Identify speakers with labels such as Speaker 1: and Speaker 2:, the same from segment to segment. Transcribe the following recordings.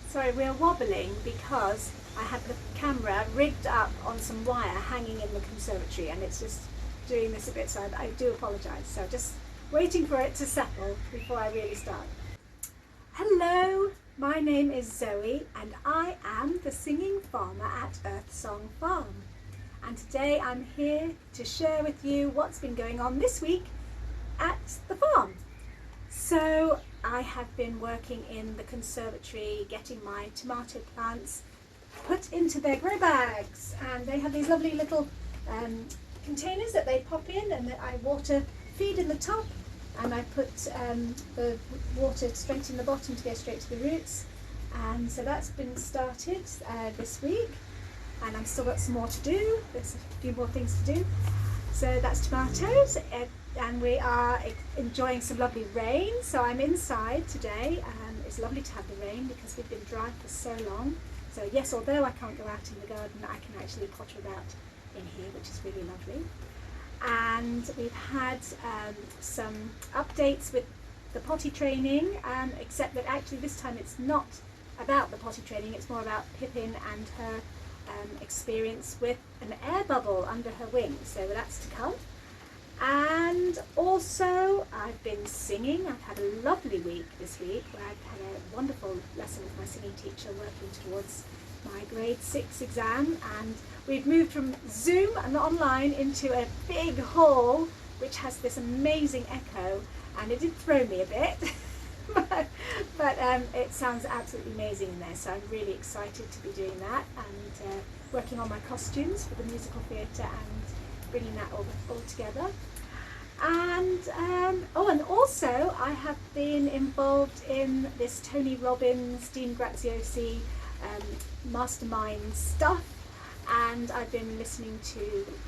Speaker 1: Sorry, we're wobbling because I had the camera rigged up on some wire hanging in the conservatory, and it's just doing this a bit, so I do apologise. So just waiting for it to settle before I really start. Hello, my name is Zoe and I am the singing farmer at EarthSongFarm. And today I'm here to share with you what's been going on this week at the farm. So I have been working in the conservatory getting my tomato plants put into their grow bags, and they have these lovely little containers that they pop in, and that I water feed in the top, and I put the water straight in the bottom to go straight to the roots. And so that's been started this week, and I've still got some more to do. There's a few more things to do. So that's tomatoes, and we are enjoying some lovely rain. So I'm inside today, and it's lovely to have the rain because we've been dry for so long. So yes, although I can't go out in the garden, I can actually potter about in here, which is really lovely. And we've had some updates with the potty training, except that actually this time it's not about the potty training, it's more about Pippin and her experience with an air bubble under her wing, so that's to come. And also I've been singing. I've had a lovely week this week where I've had a wonderful lesson with my singing teacher working towards my grade 6 exam, and we've moved from Zoom and online into a big hall which has this amazing echo, and it did throw me a bit but it sounds absolutely amazing in there, so I'm really excited to be doing that and working on my costumes for the musical theatre and bringing that all together. And and also I have been involved in this Tony Robbins, Dean Graziosi mastermind stuff, and I've been listening to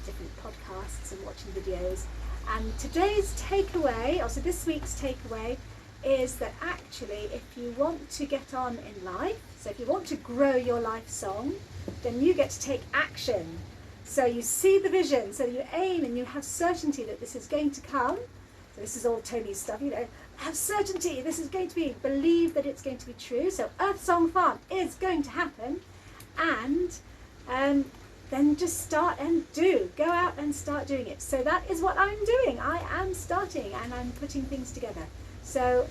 Speaker 1: different podcasts and watching videos. And today's takeaway, also this week's takeaway, is that actually if you want to get on in life, so if you want to grow your life song, then you get to take action. So you see the vision, so you aim and you have certainty that this is going to come. So this is all Tony's stuff, you know, have certainty, this is going to be, believe that it's going to be true. So EarthSongFarm is going to happen, and then just start and go out and start doing it. So that is what I'm doing. I am starting and I'm putting things together. So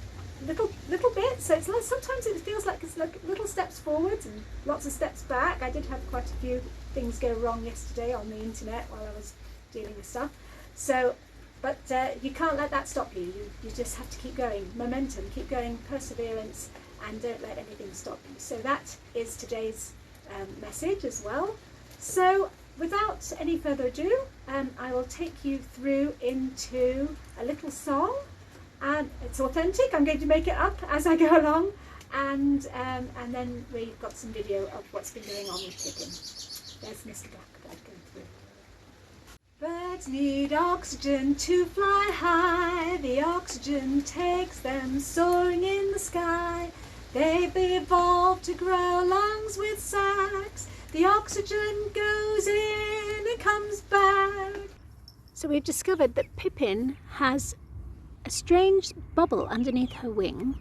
Speaker 1: little bits. So it's like, sometimes it feels like it's like little steps forwards and lots of steps back. I did have quite a few things go wrong yesterday on the internet while I was dealing with stuff. So, but you can't let that stop you. You just have to keep going. Momentum, keep going, perseverance, and don't let anything stop you. So that is today's message as well. So without any further ado, I will take you through into a little song. And it's authentic. I'm going to make it up as I go along, and then we've got some video of what's been going on with Pippin. There's Mr. Blackbird going through. Birds need oxygen to fly high. The oxygen takes them soaring in the sky. They've evolved to grow lungs with sacs. The oxygen goes in and comes back. So we've discovered that Pippin has a strange bubble underneath her wing.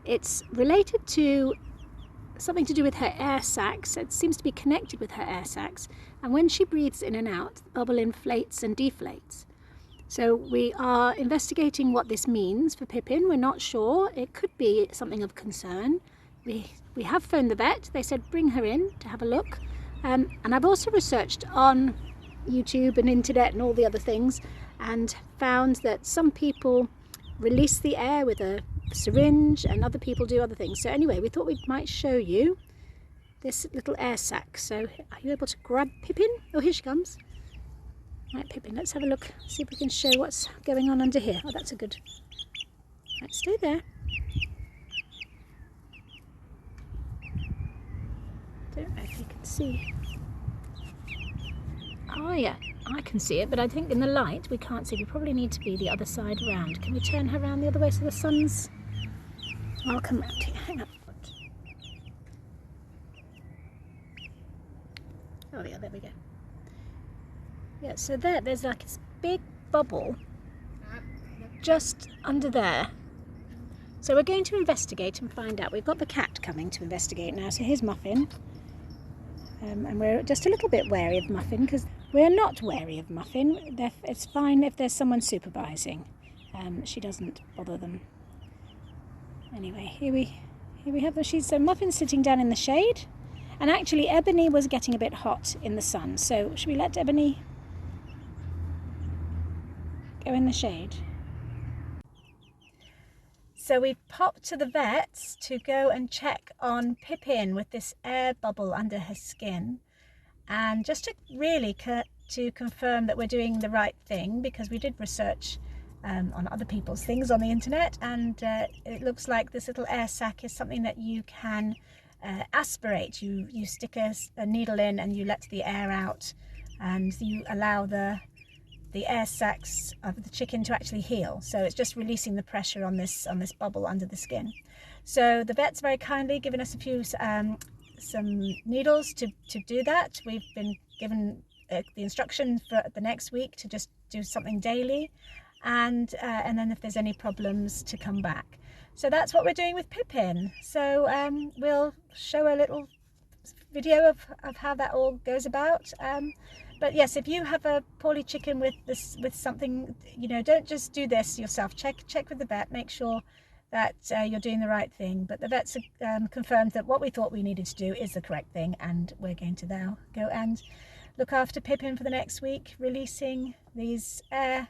Speaker 1: It's related to something to do with her air sacs. It seems to be connected with her air sacs, and when she breathes in and out, the bubble inflates and deflates. So we are investigating what this means for Pippin. We're not sure. It could be something of concern. We have phoned the vet. They said bring her in to have a look, and I've also researched on YouTube and internet and all the other things, and found that some people release the air with a syringe and other people do other things. So anyway, we thought we might show you this little air sac. So are you able to grab Pippin? Oh, here she comes. Right, Pippin, let's have a look, see if we can show what's going on under here. Oh, that's a good... Right, stay there. Don't know if you can see. Oh yeah, I can see it, but I think in the light we can't see. We probably need to be the other side round. Can we turn her around the other way so the sun's... I'll come round here, hang on. Oh yeah, there we go. Yeah, so there's like this big bubble just under there. So we're going to investigate and find out. We've got the cat coming to investigate now. So here's Muffin. And we're just a little bit wary of Muffin because we're not wary of Muffin. It's fine if there's someone supervising. She doesn't bother them. Anyway, here we have the sheets. So Muffin's sitting down in the shade. And actually Ebony was getting a bit hot in the sun. So should we let Ebony go in the shade? So we've popped to the vet's to go and check on Pippin with this air bubble under her skin, and just to really to confirm that we're doing the right thing, because we did research on other people's things on the internet, and it looks like this little air sac is something that you can aspirate. You stick a needle in and you let the air out, and you allow the air sacs of the chicken to actually heal. So it's just releasing the pressure on this bubble under the skin. So the vet's very kindly given us a few some needles to do that. We've been given the instruction for the next week to just do something daily, and then if there's any problems to come back. So that's what we're doing with Pippin. So we'll show a little video of how that all goes about. But yes, if you have a poorly chicken with something, don't just do this yourself. Check with the vet, make sure that you're doing the right thing. But the vet's confirmed that what we thought we needed to do is the correct thing, and we're going to now go and look after Pippin for the next week, releasing these air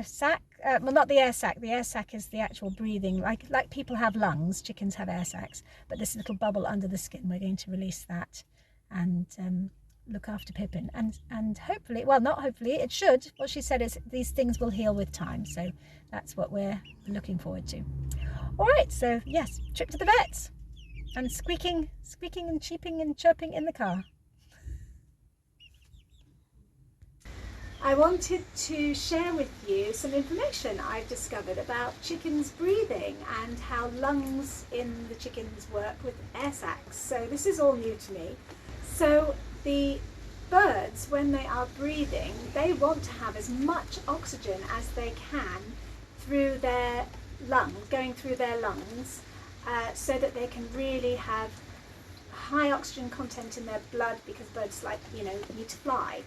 Speaker 1: sac. Well, not the air sac. The air sac is the actual breathing. Like people have lungs, chickens have air sacs. But this little bubble under the skin, we're going to release that and look after Pippin, and hopefully, well, not hopefully, it should. What she said is these things will heal with time, so that's what we're looking forward to. All right, so yes, trip to the vets and squeaking and cheeping and chirping in the car. I wanted to share with you some information I've discovered about chickens breathing and how lungs in the chickens work with air sacs. So this is all new to me. So the birds, when they are breathing, they want to have as much oxygen as they can through their lungs, going through their lungs, so that they can really have high oxygen content in their blood, because birds need to fly.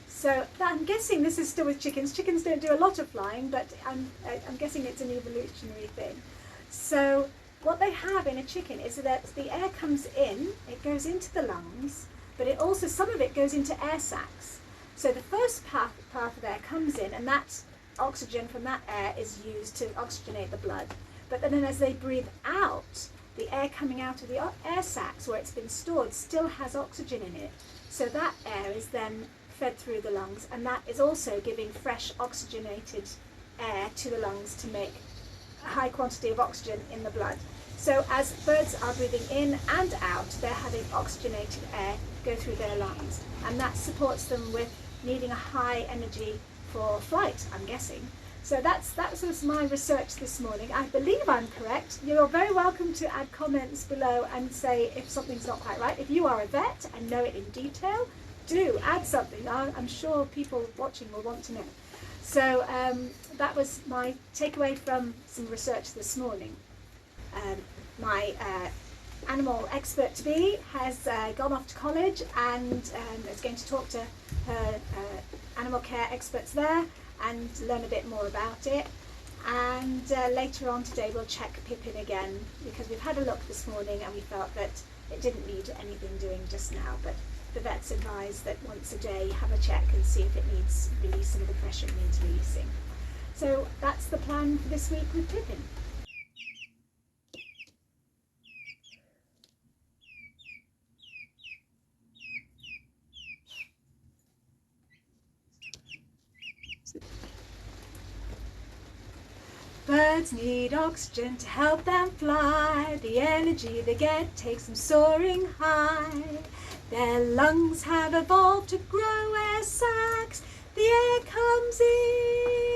Speaker 1: So I'm guessing this is still with chickens. Chickens don't do a lot of flying, but I'm guessing it's an evolutionary thing. So what they have in a chicken is that the air comes in, it goes into the lungs, but it also, some of it goes into air sacs. So the first path of air comes in, and that oxygen from that air is used to oxygenate the blood. But then as they breathe out, the air coming out of the air sacs where it's been stored still has oxygen in it. So that air is then fed through the lungs, and that is also giving fresh oxygenated air to the lungs to make a high quantity of oxygen in the blood. So as birds are breathing in and out, they're having oxygenated air go through their lungs, and that supports them with needing a high energy for flight, I'm guessing. So that was my research this morning. I believe I'm correct. You're very welcome to add comments below and say if something's not quite right. If you are a vet and know it in detail, do add something. I'm sure people watching will want to know. So that was my takeaway from some research this morning. My animal expert to be has gone off to college and is going to talk to her animal care experts there and learn a bit more about it. And later on today we'll check Pippin again, because we've had a look this morning and we felt that it didn't need anything doing just now, but the vets advise that once a day have a check and see if it needs release, some of the pressure needs releasing. So that's the plan for this week with Pippin. Birds need oxygen to help them fly. The energy they get takes them soaring high. Their lungs have evolved to grow air sacs. The air comes in